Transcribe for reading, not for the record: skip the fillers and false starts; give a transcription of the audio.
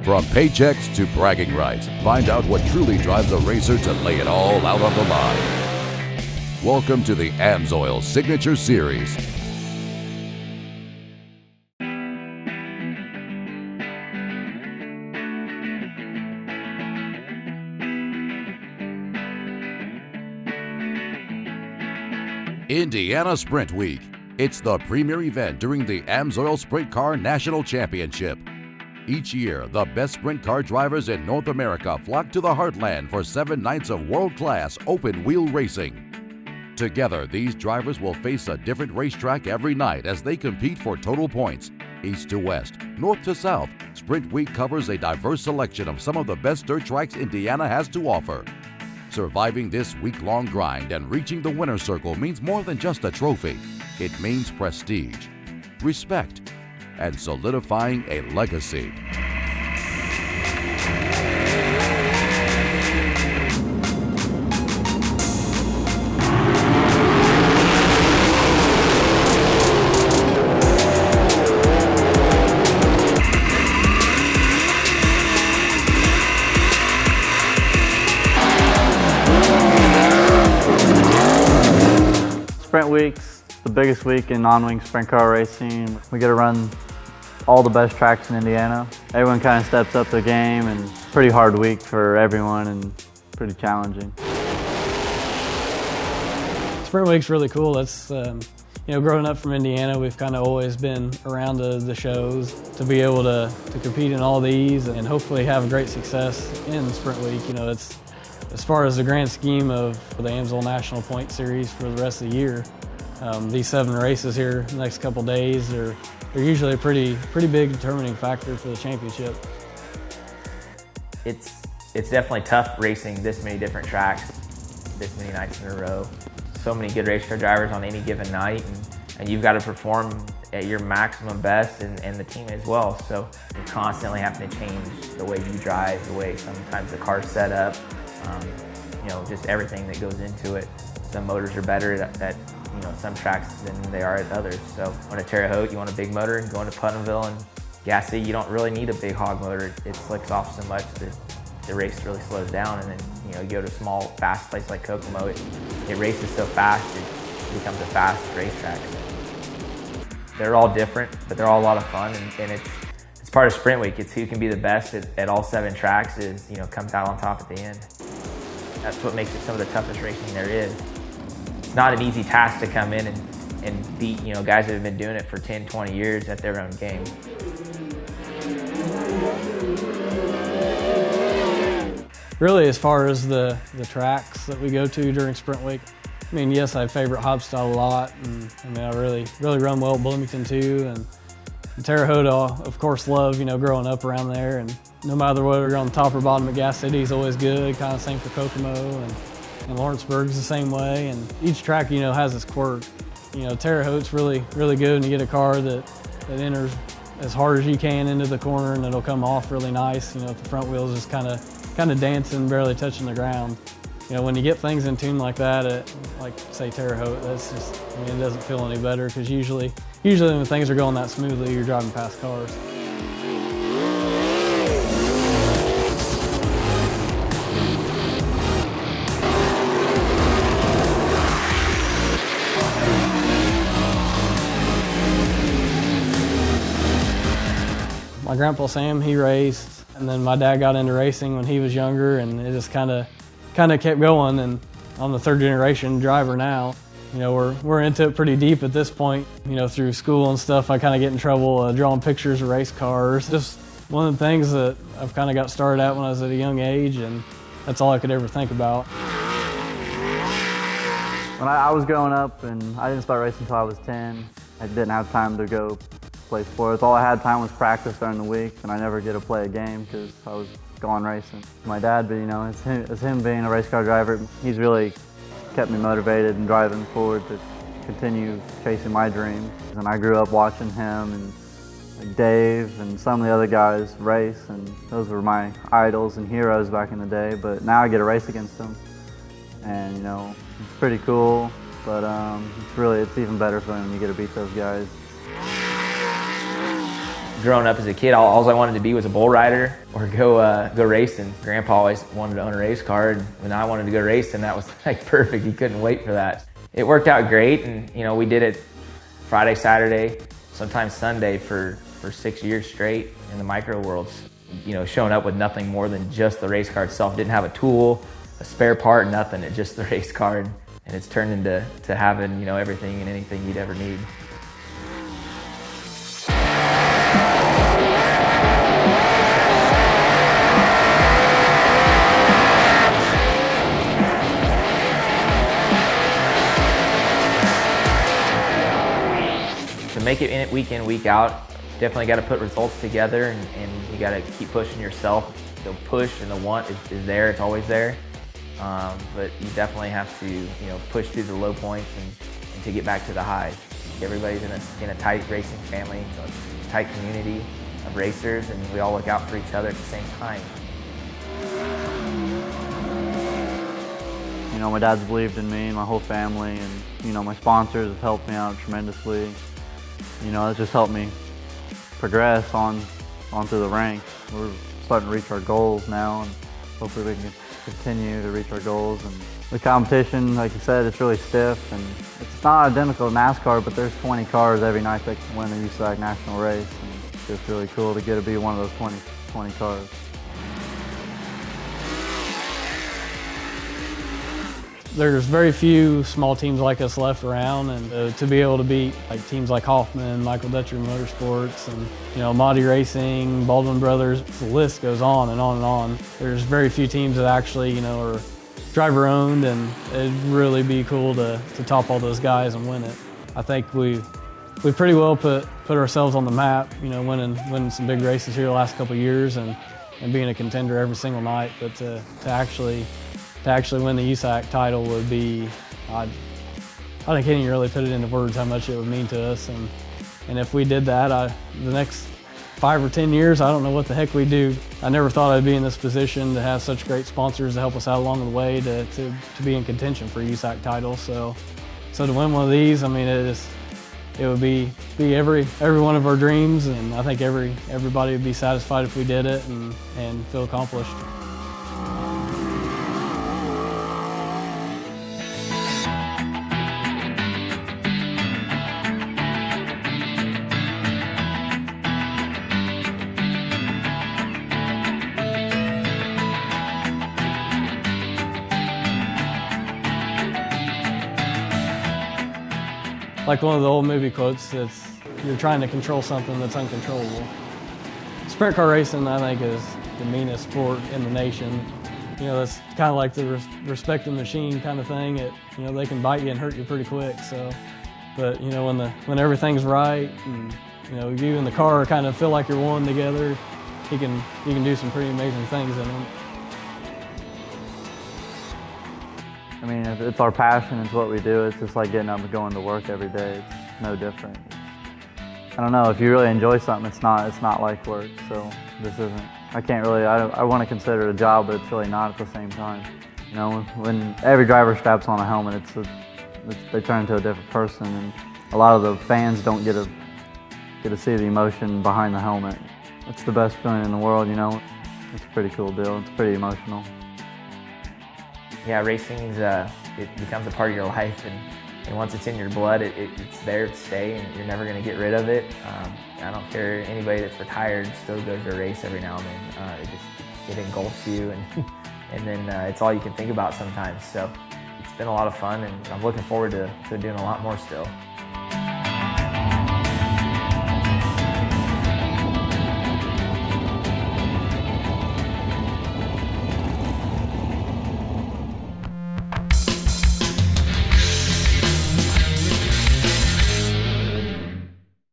From paychecks to bragging rights, find out what truly drives a racer to lay it all out on the line. Welcome to the Amsoil Signature Series. Indiana Sprint Week. It's the premier event during the Amsoil Sprint Car National Championship. Each year, the best sprint car drivers in North America flock to the heartland for 7 nights of world-class open-wheel racing. Together, these drivers will face a different racetrack every night as they compete for total points. East to west, north to south, Sprint Week covers a diverse selection of some of the best dirt tracks Indiana has to offer. Surviving this week-long grind and reaching the winner's circle means more than just a trophy. It means prestige, respect, and solidifying a legacy. Sprint Week's the biggest week in non-wing sprint car racing. We get to run all the best tracks in Indiana. Everyone kind of steps up their game, and it's a pretty hard week for everyone and pretty challenging. Sprint Week's really cool. That's growing up from Indiana, we've kind of always been around the shows. To be able to compete in all these and hopefully have great success in Sprint Week, it's as far as the grand scheme of the Amsoil National Point Series for the rest of the year. These 7 races here the next couple days are usually a pretty big determining factor for the championship. It's definitely tough racing this many different tracks, this many nights in a row. So many good race car drivers on any given night, and you've got to perform at your maximum best, and the team as well. So you're constantly having to change the way you drive, the way sometimes the car's set up, just everything that goes into it. Some motors are better at some tracks than they are at others. So on a Terre Haute, you want a big motor, and going to Putnamville and Gassy, you don't really need a big hog motor. It slicks off so much that the race really slows down, and then you go to a small, fast place like Kokomo, it races so fast, it becomes a fast racetrack. They're all different, but they're all a lot of fun, and it's part of Sprint Week. It's who can be the best at all 7 tracks comes out on top at the end. That's what makes it some of the toughest racing there is. It's not an easy task to come in and beat guys that have been doing it for 10, 20 years at their own game. Really, as far as the tracks that we go to during Sprint Week, yes, I favorite Hobstyle a lot, and I really run well at Bloomington too, and Terre Haute, of course, love growing up around there, and no matter whether you're on the top or bottom at Gas City is always good. Kind of same for Kokomo, and Lawrenceburg's the same way, and each track has its quirk. Terre Haute's really good, and you get a car that enters as hard as you can into the corner, and it'll come off really nice. The front wheels just kind of dancing, barely touching the ground. When you get things in tune like that, like say Terre Haute, that's just, it doesn't feel any better, because usually when things are going that smoothly, you're driving past cars. My grandpa Sam, he raced, and then my dad got into racing when he was younger, and it just kind of kept going. And I'm the 3rd generation driver now. We're into it pretty deep at this point. Through school and stuff, I kind of get in trouble drawing pictures of race cars. Just one of the things that I've kind of got started at when I was at a young age, and that's all I could ever think about. When I was growing up, and I didn't start racing until I was 10, I didn't have time to go play sports. All I had time was practice during the week, and I never get to play a game because I was going racing. My dad, but it's him being a race car driver, he's really kept me motivated and driving forward to continue chasing my dreams. And I grew up watching him and Dave and some of the other guys race, and those were my idols and heroes back in the day, but now I get to race against them. And it's pretty cool, but it's even better for when you get to beat those guys. growing up as a kid, all I wanted to be was a bull rider or go racing. Grandpa always wanted to own a race car, and when I wanted to go racing, that was like perfect. He couldn't wait for that. It worked out great, and we did it Friday, Saturday, sometimes Sunday for 6 years straight in the micro worlds. Showing up with nothing more than just the race car itself. Didn't have a tool, a spare part, nothing. It's just the race car, and it's turned into having everything and anything you'd ever need. To make it in it week in, week out, definitely got to put results together, and you got to keep pushing yourself. The push and the want is there, it's always there. But you definitely have to push through the low points and to get back to the highs. Everybody's in a tight racing family, it's a tight community of racers, and we all look out for each other at the same time. My dad's believed in me and my whole family, and my sponsors have helped me out tremendously. It's just helped me progress onto the ranks. We're starting to reach our goals now, and hopefully we can continue to reach our goals. And the competition, like you said, it's really stiff, and it's not identical to NASCAR, but there's 20 cars every night that can win the USAC national race, and it's just really cool to get to be one of those 20 cars. There's very few small teams like us left around, and to be able to beat like teams like Hoffman, Michael Dutcher Motorsports, and Mahdi Racing, Baldwin Brothers, the list goes on and on and on. There's very few teams that actually are driver owned, and it'd really be cool to top all those guys and win it. I think we pretty well put ourselves on the map, winning some big races here the last couple of years, and being a contender every single night. But to actually win the USAC title would be, I can't even really put it into words how much it would mean to us. And if we did that, the next 5 or 10 years, I don't know what the heck we'd do. I never thought I'd be in this position to have such great sponsors to help us out along the way to be in contention for a USAC title. So to win one of these, it would be every one of our dreams, and I think everybody would be satisfied if we did it and feel accomplished. Like one of the old movie quotes, you're trying to control something that's uncontrollable. Sprint car racing, I think, is the meanest sport in the nation. That's kind of like the respect the machine kind of thing. They can bite you and hurt you pretty quick. So, but when everything's right, and you and the car kind of feel like you're one together, you can do some pretty amazing things in them. It's our passion, it's what we do. It's just like getting up and going to work every day. It's no different. I don't know, if you really enjoy something, it's not like work. So this isn't, I want to consider it a job, but it's really not at the same time. When every driver straps on a helmet, they turn into a different person, and a lot of the fans don't get to see the emotion behind the helmet. It's the best feeling in the world, It's a pretty cool deal. It's pretty emotional. Yeah, racing's it becomes a part of your life, and once it's in your blood, it's there to stay, and you're never going to get rid of it. I don't care, anybody that's retired still goes to a race every now and then. It engulfs you, and then it's all you can think about sometimes. So it's been a lot of fun, and I'm looking forward to doing a lot more still.